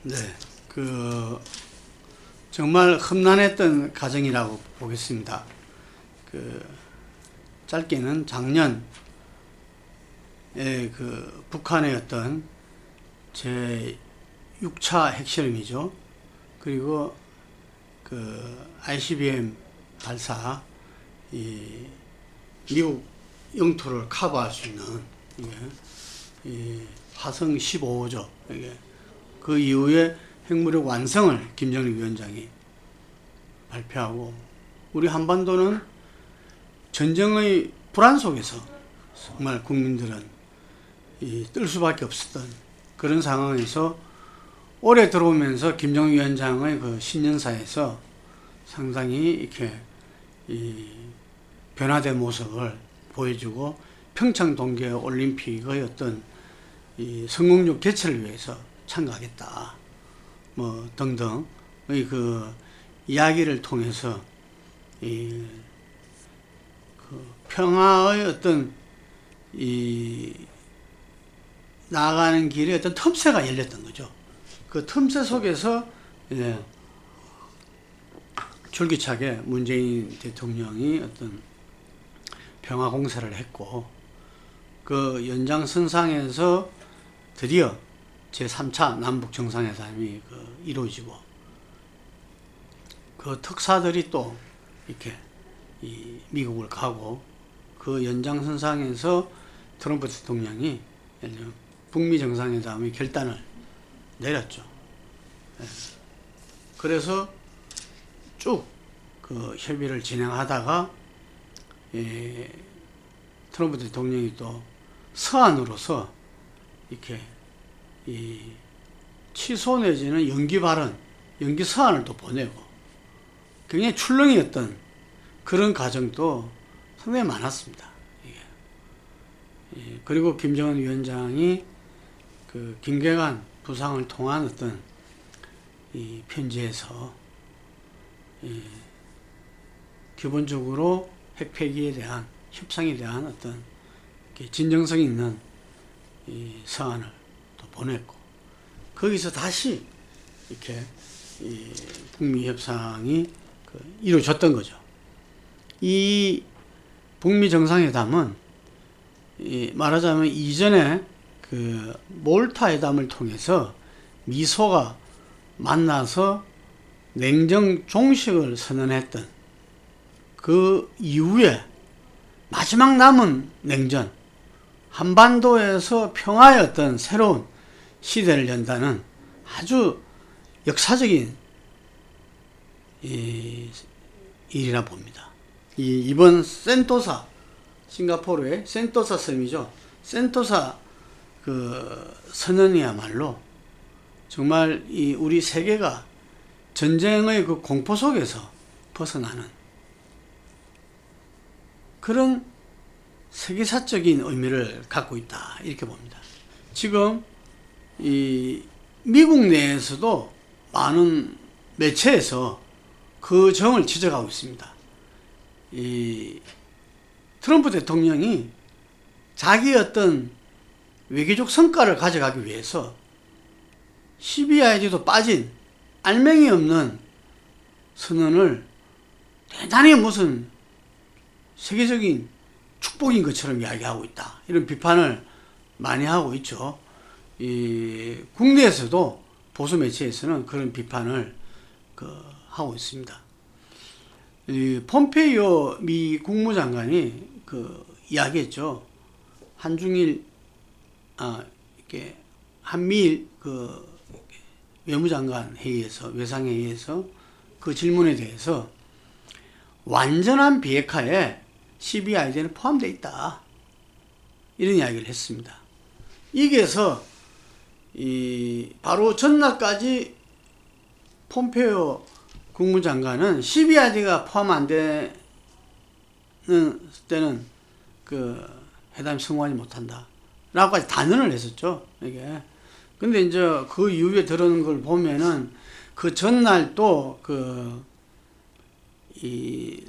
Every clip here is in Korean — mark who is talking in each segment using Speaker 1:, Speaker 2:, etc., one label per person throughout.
Speaker 1: 네, 정말 험난했던 과정이라고 보겠습니다. 짧게는 작년에 북한의 어떤 제 6차 핵실험이죠. 그리고 ICBM 발사, 미국 영토를 커버할 수 있는 화성 15호죠. 그 이후에 핵무력 완성을 김정일 위원장이 발표하고, 우리 한반도는 전쟁의 불안 속에서 정말 국민들은 뜰 수밖에 없었던 그런 상황에서 올해 들어오면서 김정일 위원장의 그 신년사에서 상당히 이렇게 변화된 모습을 보여주고, 평창 동계 올림픽의 어떤 성공적 개최를 위해서 참가하겠다, 뭐 등등의 이야기를 통해서 평화의 어떤 나아가는 길에 어떤 틈새가 열렸던 거죠. 그 틈새 속에서 줄기차게 문재인 대통령이 어떤 평화 공세를 했고, 그 연장선상에서 드디어 제3차 남북 정상회담이 이루어지고, 그 특사들이 또 이렇게 미국을 가고, 그 연장선상에서 트럼프 대통령이 북미 정상회담의 결단을 내렸죠. 그래서 쭉 협의를 진행하다가 트럼프 대통령이 또 서한으로서 이렇게 취소 내지는 연기 발언, 연기 서한을 또 보내고, 굉장히 출렁이었던 그런 과정도 상당히 많았습니다. 그리고 김정은 위원장이 김계관 부상을 통한 어떤 편지에서 기본적으로 핵폐기에 대한 협상에 대한 어떤 진정성 있는 서한을 또 보냈고, 거기서 다시 이렇게 북미 협상이 이루어졌던 거죠. 이 북미 정상회담은 말하자면 이전에 몰타 회담을 통해서 미소가 만나서 냉정 종식을 선언했던 그 이후에 마지막 남은 냉전, 한반도에서 평화의 어떤 새로운 시대를 연다는 아주 역사적인 일이라 봅니다. 이번 센토사, 싱가포르의 센토사 섬이죠. 센토사 선언이야말로 정말 우리 세계가 전쟁의 그 공포 속에서 벗어나는 그런 세계사적인 의미를 갖고 있다, 이렇게 봅니다. 지금 미국 내에서도 많은 매체에서 그 점을 지적하고 있습니다. 트럼프 대통령이 자기 어떤 외교적 성과를 가져가기 위해서 CBID도 빠진 알맹이 없는 선언을 대단히 무슨 세계적인 축복인 것처럼 이야기하고 있다, 이런 비판을 많이 하고 있죠. 국내에서도 보수 매체에서는 그런 비판을 하고 있습니다. 폼페이오 미 국무장관이 이야기했죠. 한중일 이렇게 한미일 외무장관 회의에서, 외상회의에서 그 질문에 대해서 완전한 비핵화에 CBID는 포함되어 있다, 이런 이야기를 했습니다. 이게서 바로 전날까지 폼페이오 국무장관은 CBID가 포함 안 되는 때는 회담 성공하지 못한다 라고까지 단언을 했었죠, 이게. 근데 이제 그 이후에 들은 걸 보면은 그 전날 또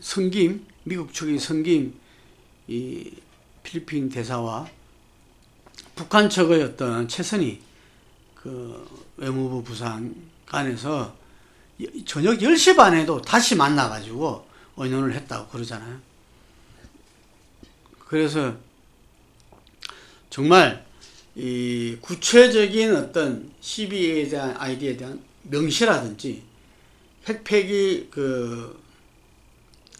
Speaker 1: 성김, 미국 측의 성김 필리핀 대사와 북한 측의 어떤 최선희 그 외무부 부상간에서 저녁 10시 반에도 다시 만나가지고 의논을 했다고 그러잖아요. 그래서 정말 이 구체적인 어떤 CBA에 대한 아이디어에 대한 명시라든지 핵폐기 그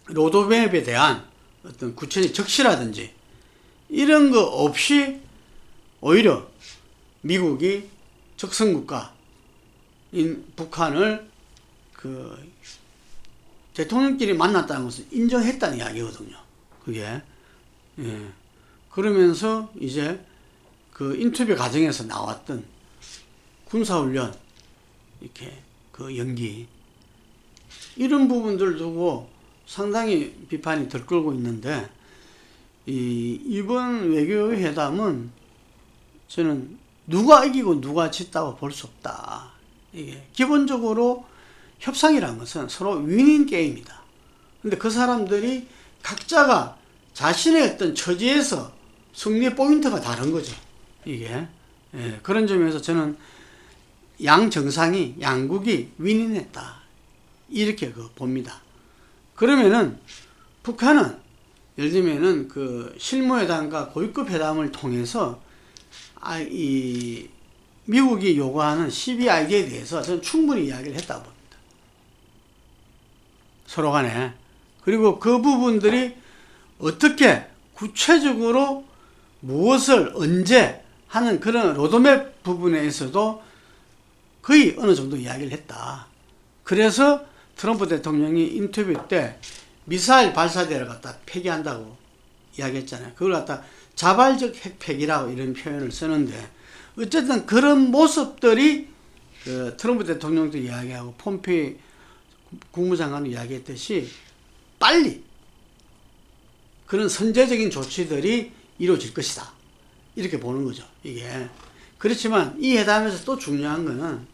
Speaker 1: 로드맵에 대한 어떤 구체적 적시라든지 이런 거 없이 오히려 미국이 적성국가인 북한을 그 대통령끼리 만났다는 것을 인정했다는 이야기거든요. 그게. 예. 그러면서 이제 그 인터뷰 과정에서 나왔던 군사훈련 이렇게 그 연기 이런 부분들 두고 상당히 비판이 들끓고 있는데 이번 외교회담은 저는 누가 이기고 누가 졌다고 볼 수 없다. 이게 기본적으로 협상이라는 것은 서로 윈윈 게임이다. 근데 그 사람들이 각자가 자신의 어떤 처지에서 승리의 포인트가 다른 거죠. 이게. 예, 그런 점에서 저는 양 정상이, 양국이 윈윈했다. 이렇게 봅니다. 그러면은 북한은 예를 들면은 그 실무회담과 고위급 회담을 통해서 이 미국이 요구하는 CBID에 대해서 저는 충분히 이야기를 했다고 봅니다. 서로 간에. 그리고 그 부분들이 어떻게 구체적으로 무엇을 언제 하는 그런 로드맵 부분에서도 거의 어느 정도 이야기를 했다. 그래서 트럼프 대통령이 인터뷰 때 미사일 발사대를 갖다 폐기한다고 이야기했잖아요. 그걸 갖다 자발적 핵폐기라고 이런 표현을 쓰는데 어쨌든 그런 모습들이 그 트럼프 대통령도 이야기하고 폼페이 국무장관도 이야기했듯이 빨리 그런 선제적인 조치들이 이루어질 것이다. 이렇게 보는 거죠. 이게. 그렇지만 이 회담에서 또 중요한 거는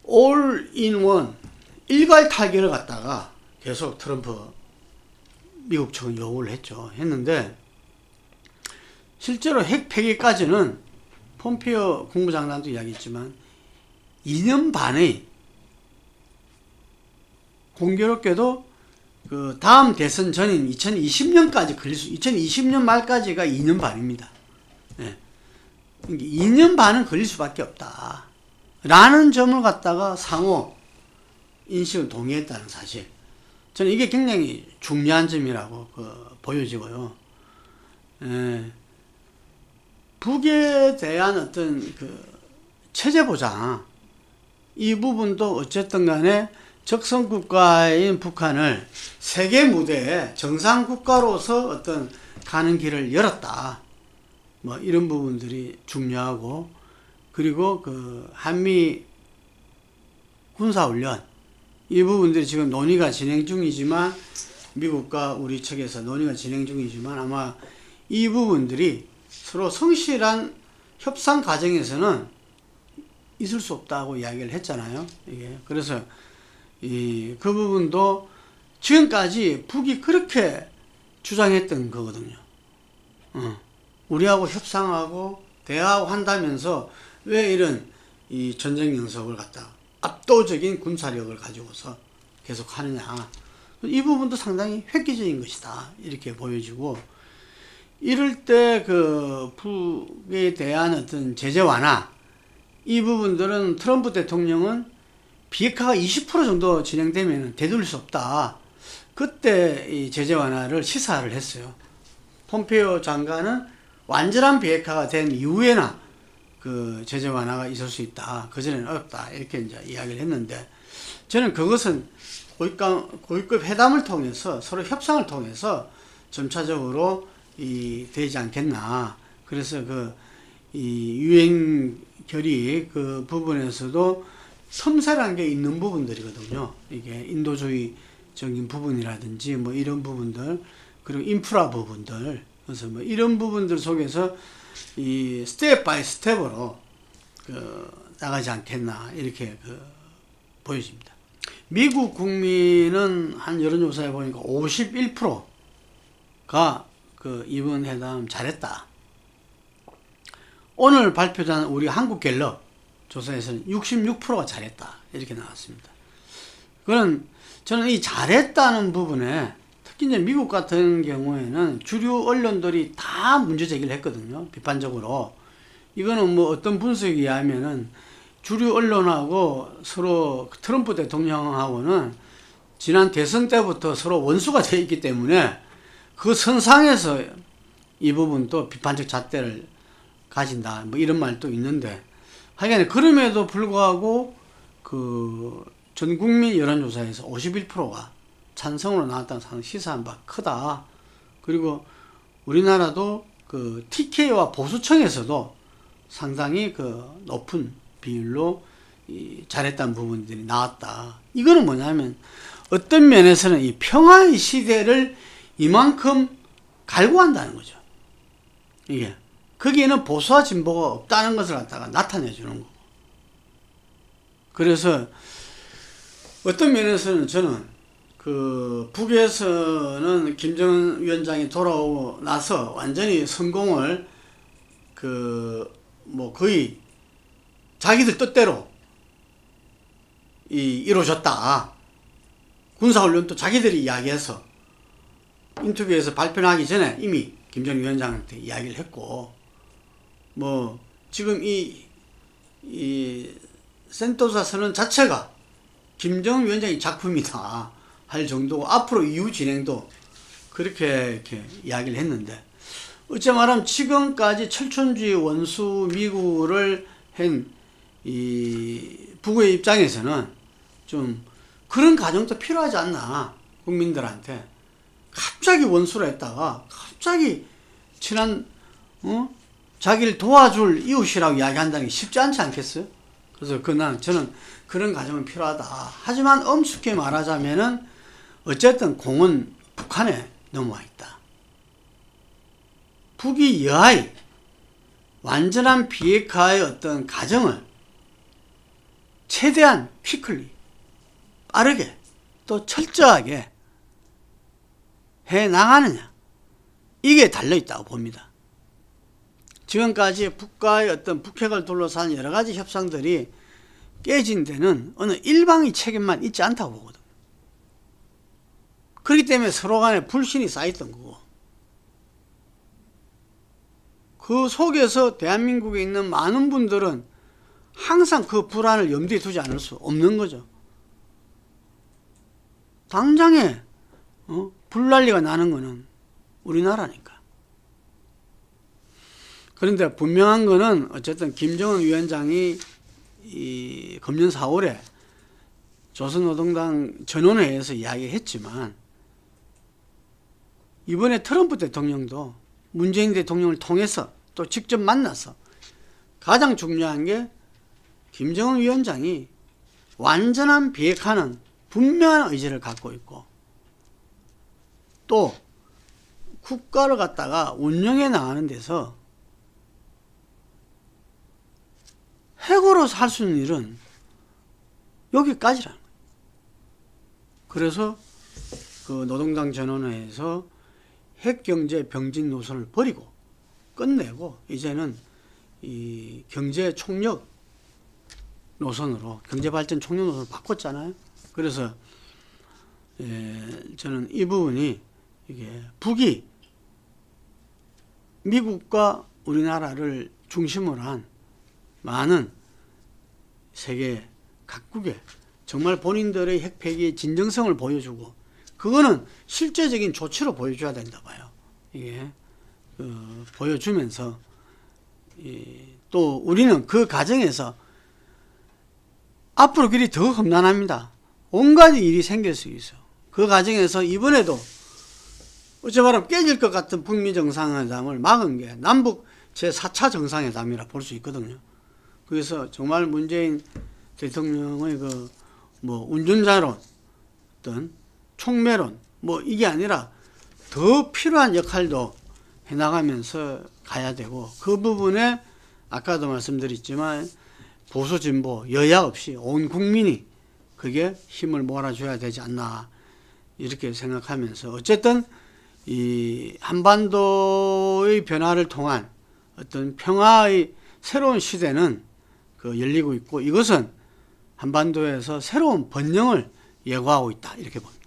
Speaker 1: all in one 일괄 타결을 갖다가 계속 트럼프 미국 측은 요구를 했는데 실제로 핵 폐기까지는 폼페이오 국무장관도 이야기했지만 2년 반의 공교롭게도 그 다음 대선 전인 2020년까지 2020년 말까지가 2년 반입니다. 예. 2년 반은 걸릴 수밖에 없다. 라는 점을 갖다가 상호 인식을 동의했다는 사실. 저는 이게 굉장히 중요한 점이라고 보여지고요. 예. 북에 대한 어떤 그 체제 보장, 이 부분도 어쨌든 간에 적성국가인 북한을 세계 무대에 정상국가로서 어떤 가는 길을 열었다. 뭐 이런 부분들이 중요하고, 그리고 그 한미 군사훈련, 이 부분들이 지금 논의가 진행 중이지만, 미국과 우리 측에서 논의가 진행 중이지만 아마 이 부분들이 서로 성실한 협상 과정에서는 있을 수 없다고 이야기를 했잖아요. 이게. 그래서 그 부분도 지금까지 북이 그렇게 주장했던 거거든요. 우리하고 협상하고 대화하고 한다면서 왜 이런 이 전쟁 영속을 갖다가 압도적인 군사력을 가지고서 계속 하느냐. 이 부분도 상당히 획기적인 것이다. 이렇게 보여지고, 이럴 때 그 북에 대한 어떤 제재 완화, 이 부분들은 트럼프 대통령은 비핵화가 20% 정도 진행되면 되돌릴 수 없다. 그때 이 제재 완화를 시사를 했어요. 폼페이오 장관은 완전한 비핵화가 된 이후에나 그 제재 완화가 있을 수 있다. 그전에는 어렵다. 이렇게 이제 이야기를 했는데, 저는 그것은 고위급 회담을 통해서 서로 협상을 통해서 점차적으로 되지 않겠나. 그래서 이 유엔 결의 그 부분에서도 섬세한 게 있는 부분들이거든요. 이게 인도주의적인 부분이라든지 뭐 이런 부분들, 그리고 인프라 부분들, 그래서 뭐 이런 부분들 속에서 이 스텝 바이 스텝으로 나가지 않겠나 이렇게 보여집니다. 미국 국민은 한 여론조사에 보니까 51%가 이번 회담 잘했다. 오늘 발표된 우리 한국갤럽 조사에서는 66%가 잘했다 이렇게 나왔습니다. 그런 저는 이 잘했다는 부분에 특히 이제 미국 같은 경우에는 주류 언론들이 다 문제 제기를 했거든요. 비판적으로. 이거는 뭐 어떤 분석에 의하면은 주류 언론하고 서로 트럼프 대통령하고는 지난 대선 때부터 서로 원수가 되어 있기 때문에 그 선상에서 이 부분도 비판적 잣대를 가진다. 뭐 이런 말도 있는데 하여간 그럼에도 불구하고 그 전 국민 여론조사에서 51%가 찬성으로 나왔다는 사실 시사한 바 크다. 그리고 우리나라도 그 TK와 보수청에서도 상당히 그 높은 비율로 잘했다는 부분들이 나왔다. 이거는 뭐냐면 어떤 면에서는 이 평화의 시대를 이만큼 갈구한다는 거죠. 이게 거기에는 보수와 진보가 없다는 것을 갖다가 나타내 주는 거고. 그래서 어떤 면에서는 저는 그 북에서는 김정은 위원장이 돌아오고 나서 완전히 성공을 그 뭐 거의 자기들 뜻대로 이루어졌다. 군사훈련도 자기들이 이야기해서 인터뷰에서 발표하기 전에 이미 김정은 위원장한테 이야기를 했고, 뭐 지금 이 센토사 선언 자체가 김정은 위원장의 작품이다 할 정도고 앞으로 이후 진행도 그렇게 이렇게 이야기를 했는데, 어째 말하면 지금까지 철천주의 원수 미국을 한 이 북의 입장에서는 좀 그런 과정도 필요하지 않나. 국민들한테 갑자기 원수로 했다가 갑자기 친한 자기를 도와줄 이웃이라고 이야기한다는 게 쉽지 않지 않겠어요? 그래서 저는 그런 과정은 필요하다. 하지만 엄숙히 말하자면은 어쨌든 공은 북한에 넘어와 있다. 북이 여하이 완전한 비핵화의 어떤 과정을 최대한 퀵클리 빠르게 또 철저하게 해 나가느냐, 이게 달려있다고 봅니다. 지금까지 북과의 어떤 북핵을 둘러싼 여러 가지 협상들이 깨진 데는 어느 일방의 책임만 있지 않다고 보거든. 그렇기 때문에 서로 간에 불신이 쌓였던 거고, 그 속에서 대한민국에 있는 많은 분들은 항상 그 불안을 염두에 두지 않을 수 없는 거죠. 당장에 불난리가 나는 거는 우리나라니까. 그런데 분명한 거는 어쨌든 김정은 위원장이 이 금년 4월에 조선노동당 전원회에서 이야기했지만, 이번에 트럼프 대통령도 문재인 대통령을 통해서 또 직접 만나서 가장 중요한 게 김정은 위원장이 완전한 비핵화는 분명한 의지를 갖고 있고, 또 국가를 갖다가 운영해 나가는 데서 핵으로 살 수 있는 일은 여기까지라는 거예요. 그래서 그 노동당 전원회에서 핵경제 병진 노선을 버리고 끝내고 이제는 이 경제 총력 노선으로, 경제발전 총력 노선을 바꿨잖아요. 그래서 저는 이 부분이 이게 북이 미국과 우리나라를 중심으로 한 많은 세계 각국에 정말 본인들의 핵폐기의 진정성을 보여주고, 그거는 실제적인 조치로 보여줘야 된다 봐요. 이게 보여주면서 또 우리는 그 과정에서 앞으로 길이 더 험난합니다. 온갖 일이 생길 수 있어. 그 과정에서 이번에도 어째 말하면 깨질 것 같은 북미 정상회담을 막은 게 남북 제4차 정상회담이라 볼 수 있거든요. 그래서 정말 문재인 대통령의 그 뭐 운전자론, 어떤 총매론, 뭐 이게 아니라 더 필요한 역할도 해나가면서 가야 되고, 그 부분에 아까도 말씀드렸지만 보수 진보 여야 없이 온 국민이 그게 힘을 몰아줘야 되지 않나 이렇게 생각하면서, 어쨌든 이 한반도의 변화를 통한 어떤 평화의 새로운 시대는 열리고 있고 이것은 한반도에서 새로운 번영을 예고하고 있다 이렇게 봅니다.